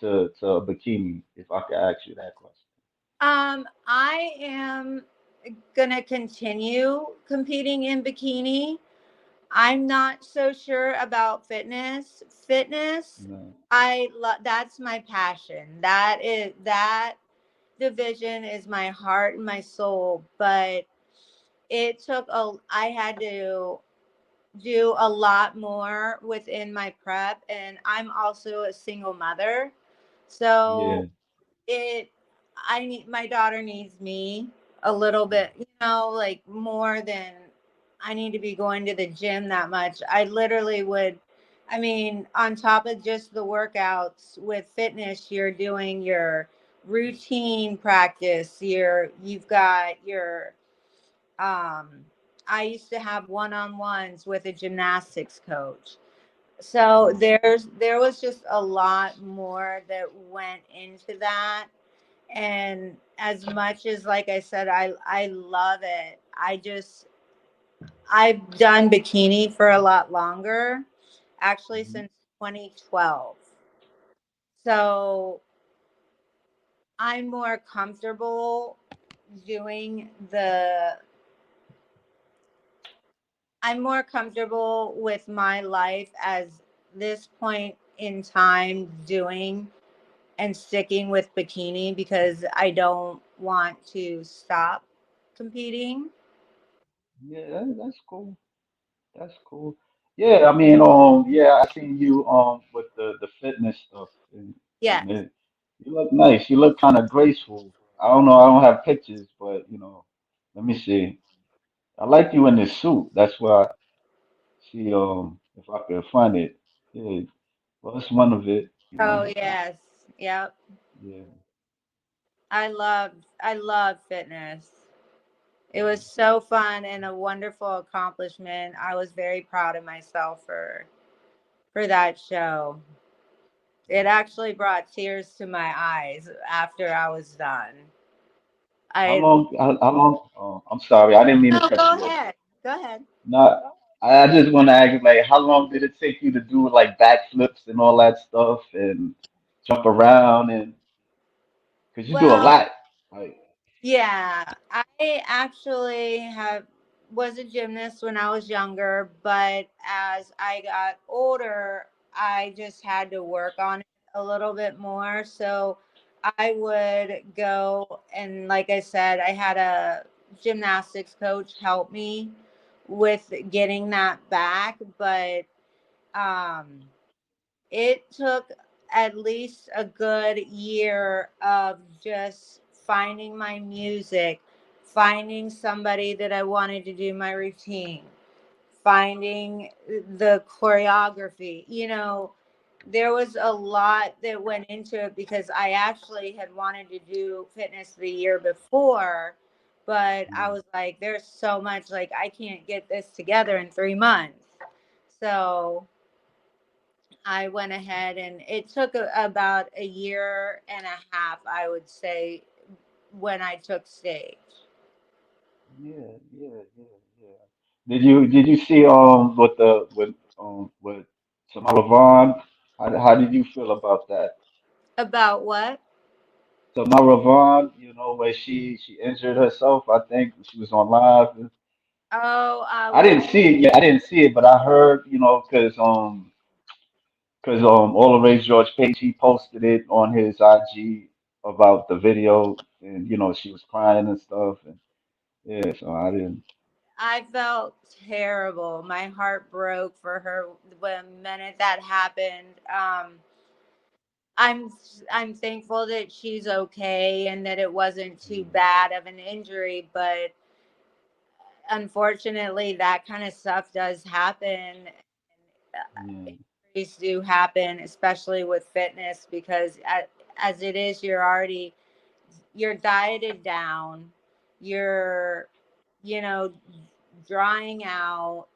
to a bikini? If I could ask you that question. I am gonna continue competing in bikini. I'm not so sure about fitness. Fitness, No. I love. That's my passion. That division is my heart and my soul. But it took a. I had to do a lot more within my prep, and I'm also a single mother, Yeah. so it I need my daughter needs me a little bit, like more than I need to be going to the gym that much. I literally would, I mean, on top of just the workouts with fitness, you're doing your routine practice, you've got your um I used to have one-on-ones with a gymnastics coach. So Mm. there was just a lot more that went into that, and as much as, like I said, I love it. I've done bikini for a lot longer, actually Mhm. since 2012. So I'm more comfortable doing the I'm more comfortable with my life as this point in time doing and sticking with bikini because I don't want to stop competing. Yeah, that's cool. That's cool. Yeah, I mean, yeah, I seen you with the fitness stuff, Yes. and you look nice. You look kind of graceful. I don't know. I don't have pictures, but let me see. I like you in this suit. That's why I see if I can find it. Yeah, well, it's one of it. Oh yes. Yep. Yeah. I love fitness. It was so fun and a wonderful accomplishment. I was very proud of myself for that show. It actually brought tears to my eyes after I was done. How I long? How long? Oh, I'm sorry. I didn't mean to No, cut go you off. ahead. Go ahead. Not. I just want to ask, like, how long did it take you to do like backflips and all that stuff and jump around and because you do a Well, lot. Like, yeah, I actually have was a gymnast when I was younger, but as I got older, I just had to work on it a little bit more. So I would go and, like I said, I had a gymnastics coach help me with getting that back, but um it took at least a good year of just finding my music, finding somebody that I wanted to do my routine, finding the choreography. There was a lot that went into it because I actually had wanted to do fitness the year before, but I mm, was like, there's so much, like, I can't get this together in 3 months. So I went ahead and it took about a year and a half, I would say, when I took stage. yeah, yeah, yeah, yeah. Did you see with Tamara Vaughn? How did you feel about that? About what? Tamara Vaughn, where she injured herself. I think she was on live. Oh, I didn't see it yet. I didn't see it, but I heard, because all the Ray George Page he posted it on his IG about the video, and she was crying and stuff, and yeah, so I didn't. I felt terrible. My heart broke for her the minute that happened. I'm I'm thankful that she's okay and that it wasn't too Mm, bad of an injury, but unfortunately, that kind of stuff does happen. yeah, Injuries do happen, especially with fitness, because as it is, you're dieted down, you're you know drying out,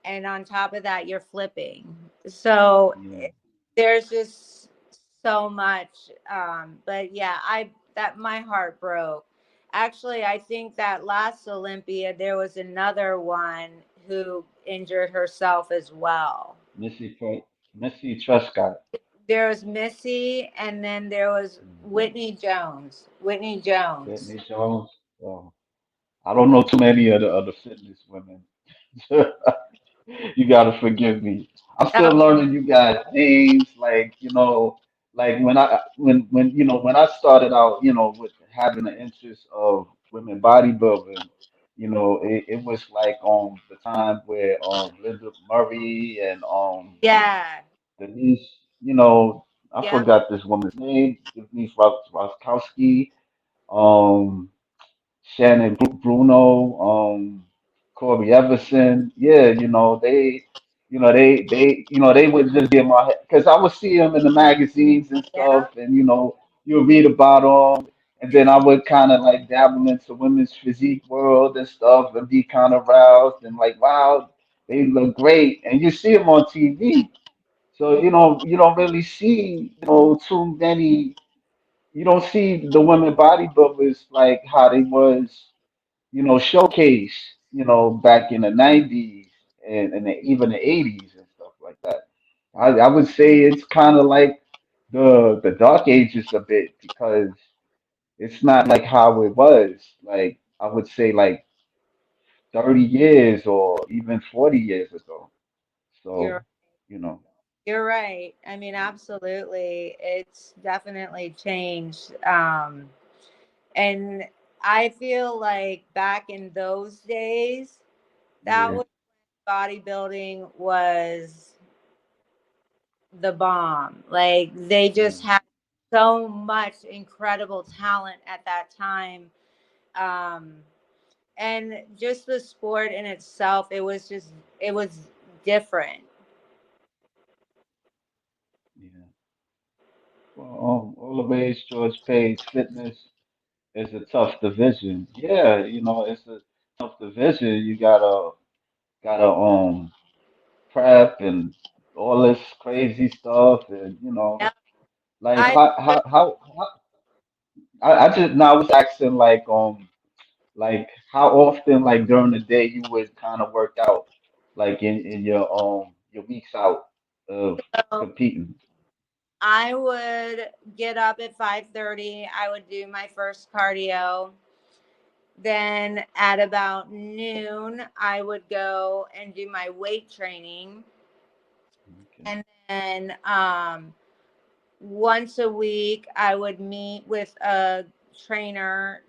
and on top of that, you're flipping. So yeah, there's just so much. But yeah, I that my heart broke. Actually, I think that last Olympia there was another one who injured herself as well. Missy Truscott. there was Missy, and then there was Mhm. Whitney Jones. Whitney Jones. Whitney Jones. Oh, I don't know too many of the other fitness women. You gotta forgive me. I'm still Oh, learning you guys names, like like when I started out, with having an interest of women bodybuilding, it was like the time where Linda Murray and yeah. Denise, I Yep. forgot this woman's name, Denise Roskowski, um Shannon Bruno, Corey Everson. Yeah, they would just be in my head because I would see them in the magazines and Yeah. stuff, and you would read about them, and then I would kind of like dabble into women's physique world and stuff, and be kind of roused and like, wow, they look great, and you see them on TV. So you don't really see too many. You don't see the women bodybuilders like how they was showcase, back in the 90s and even the 80s and stuff like that. I would say it's kind of like the dark ages a bit because it's not like how it was. Like I would say like 30 years or even 40 years ago. You're So, you know, you're right. I mean, absolutely. It's definitely changed. And I feel like back in those days, that yeah, was bodybuilding was the bomb. Like they just yeah, had so much incredible talent at that time. Um, and just the sport in itself, it was different. yeah. Well, all the ways George Page fitness is a tough division. Yeah, it's a tough division. You gotta prep and all this crazy stuff, and Yeah. like I how I just now was asking like how often like during the day you would kind of work out like in your weeks out of competing. I would get up at 5:30. I would do my first cardio. Then at about noon, I would go and do my weight training. Okay. And then once a week, I would meet with a trainer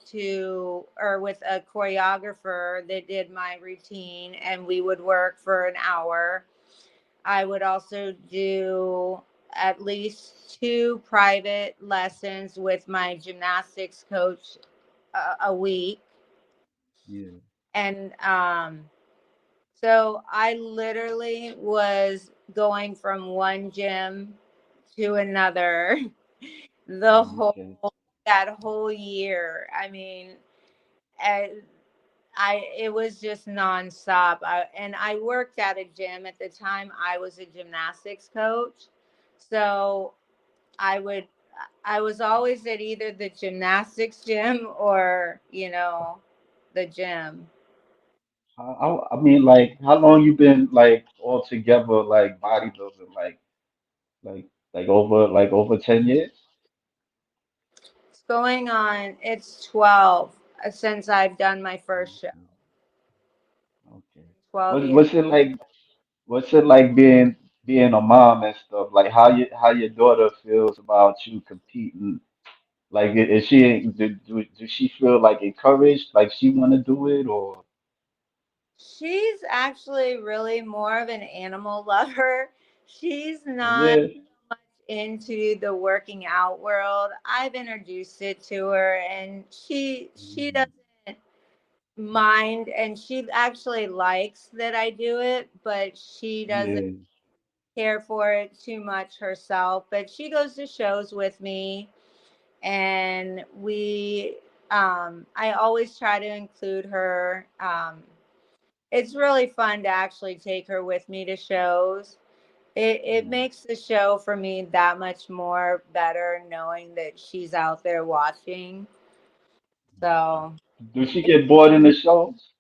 or with a choreographer that did my routine, and we would work for an hour. I would also do at least two private lessons with my gymnastics coach a week. Yeah. And so I literally was going from one gym to another the whole Okay. that whole year. I mean, I, it was just nonstop. And I worked at a gym at the time. I was a gymnastics coach, so I would I was always at either the gymnastics gym or the gym. I mean, like, how long you been like all together, like bodybuilding, like over 10 years? It's going on. It's 12 since I've done my first show. Okay. Okay. 12 What years. what's it like? What's it like being a mom and stuff? Like how your daughter feels about you competing? Like is she do she feel like encouraged? Like she want to do it or? She's actually really more of an animal lover. She's Oh not yeah. into the working out world. I've introduced it to her, and she Mm, doesn't mind, and she actually likes that I do it, but she doesn't yeah. care for it too much herself. But she goes to shows with me, and I always try to include her. It's really fun to actually take her with me to shows. It Yeah. makes the show for me that much more better knowing that she's out there watching. Okay. So Does she get bored in the shows?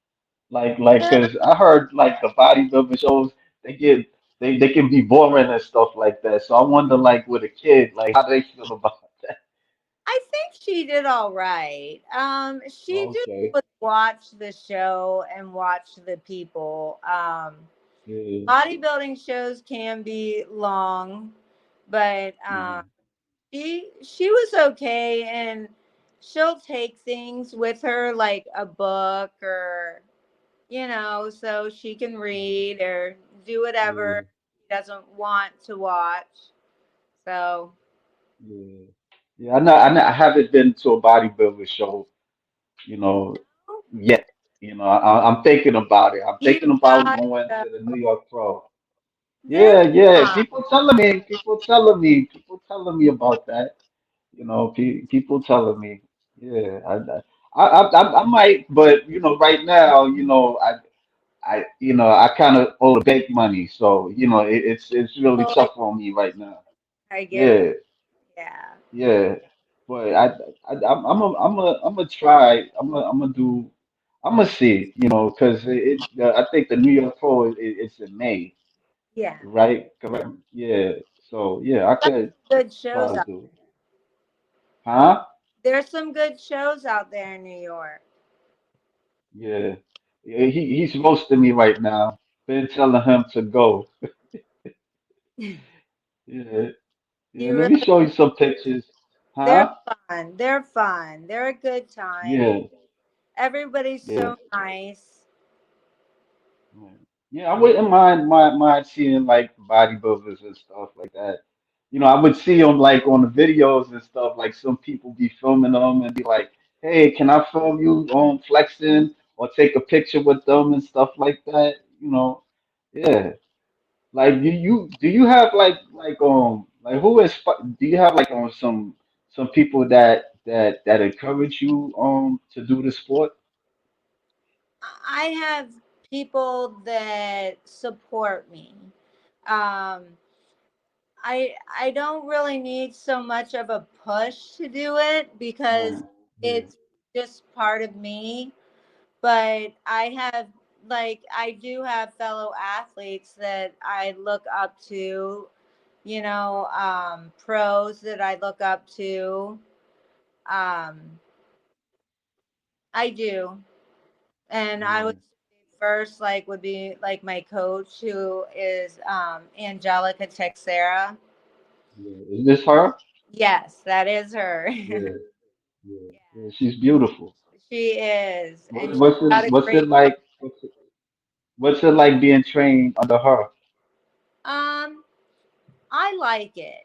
Like, uh, cause I heard like the bodybuilding shows, they get they can be boring and stuff like that. So I wonder, like with a kid, like how they feel about that. I think she did all right. She just Okay. would watch the show and watch the people. Yeah. Bodybuilding shows can be long, but Yeah. she was okay, and she'll take things with her like a book, or so she can read or do whatever Yeah. she doesn't want to watch. So Yeah. Yeah. I haven't been to a bodybuilder show, you know, yet. I'm thinking about it. I'm you thinking about got going uh, to the New York Pro. they're Yeah, yeah. fun. People telling me about that. People telling me. Yeah, I might, but right now, I kind of owe the bank money, so it's really Oh, tough on me right now. I get it. Yeah, Yeah. yeah. But I'm gonna try. I'm gonna do. I'm gonna see. Because I think the New York Pro it's in May, Yeah. right? Correct. Yeah. So yeah, I could Good try shows to out. do it. Huh? There's some good shows out there in New York. Yeah. Yeah. He's roasting me right now. Been telling him to go. Yeah. Yeah. You Let me really show you some pictures. They're Huh? fun. They're fun. They're a good time. Yeah. Everybody's Yeah. so nice. Yeah, yeah, I wouldn't mind seeing like bodybuilders and stuff like that. I would see them like on the videos and stuff, like some people be filming them and be like, "Hey, can I film you on flexing or take a picture with them and stuff like that?" Yeah. Like, do you have like who is do you have like some people that encourage you to do the sport? I have people that support me. Um, I don't really need so much of a push to do it because Right. Yeah. it's just part of me. But I do have fellow athletes that I look up to, pros that I look up to. Um, I do. And I Yeah. would say first, like, would be like my coach, who is Angelica Texera. Yeah. Is this her? Yes, that is her. Yeah. Yeah, yeah, she's beautiful. She is. What, And she's what's got it a what's it great like what's it like being trained under her? um I like it.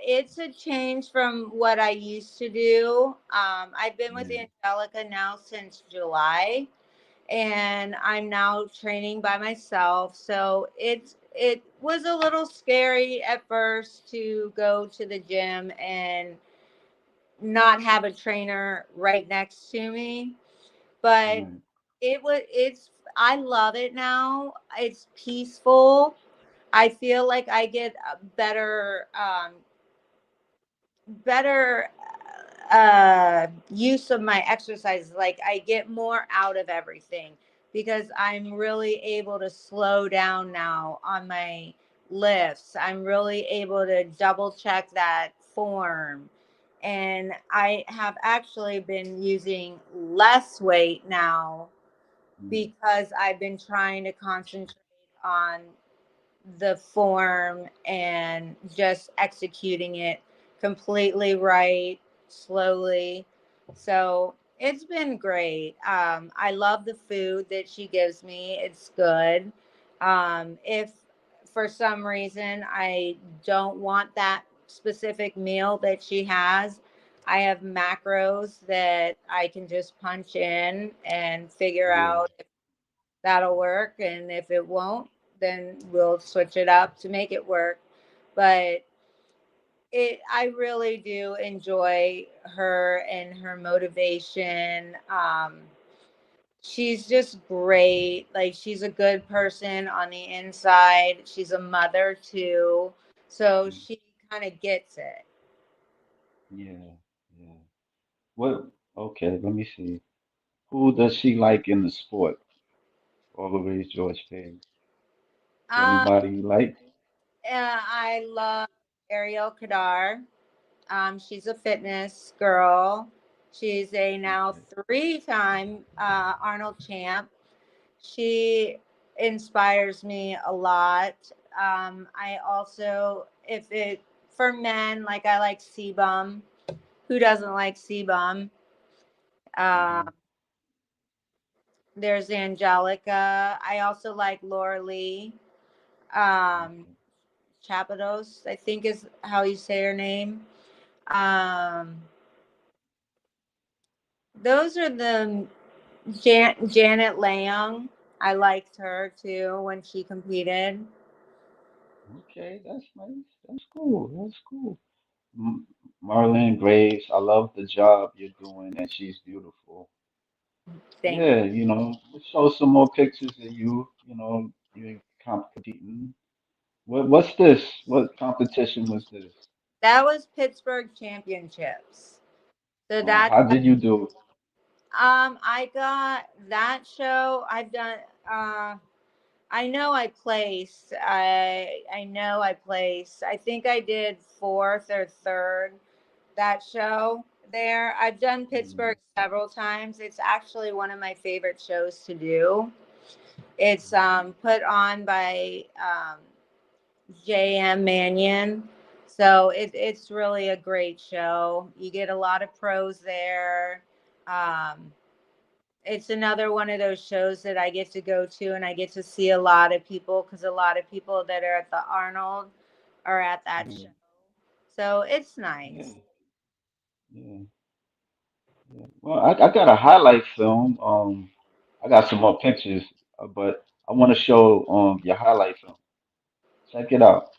It's a change from what I used to do. I've been with Yeah, Angelica now since July, and I'm now training by myself. So it was a little scary at first to go to the gym and not have a trainer right next to me, but right. it's I love it now. It's peaceful. I feel like I get a better use of my exercises. Like, I get more out of everything because I'm really able to slow down now on my lifts. I'm really able to double check that form, and I have actually been using less weight now Mm, because I've been trying to concentrate on the form and just executing it completely right, slowly. So it's been great. I love the food that she gives me, it's good. If for some reason I don't want that specific meal that she has, I have macros that I can just punch in and figure yeah, out that'll work, and if it won't, then we'll switch it up to make it work. But I really do enjoy her and her motivation. She's just great. Like, she's a good person on the inside. She's a mother too, so mm, she kind of gets it. yeah, yeah. What okay, let me see. Who does she like in the sport? Always George Page. Is there um anybody you like? I love Ariel Kadar. She's a fitness girl. She's a now Okay. three-time Arnold champ. She inspires me a lot. I also, if it for men, like I like Sebum. Who doesn't like Sebum? Um, Uh-huh. there's Angelica. I also like Laura Lee. Um, Okay. Chapados, I think is how you say her name. Um, those are the Janet Leung. I liked her too when she competed. Okay, that's nice. That's cool. That's cool. M Marlene Graves, I love the job you're doing, and she's beautiful. Thank Yeah, show some more pictures of you. You competing. What's this? What competition was this? that was Pittsburgh Championships. So that How did you do? I got that show. I've done uh I know I placed. I know I placed. I think I did fourth or third that show there. I've done Mm, Pittsburgh several times. It's actually one of my favorite shows to do. It's put on by JM Mannion. So it's really a great show. You get a lot of pros there. Um, it's another one of those shows that I get to go to and I get to see a lot of people because a lot of people that are at the Arnold are at that show. yeah, So it's yeah, nice. yeah, yeah. Well, I got a highlight film. I got some more pictures, but I want to show your highlight film. Check it out.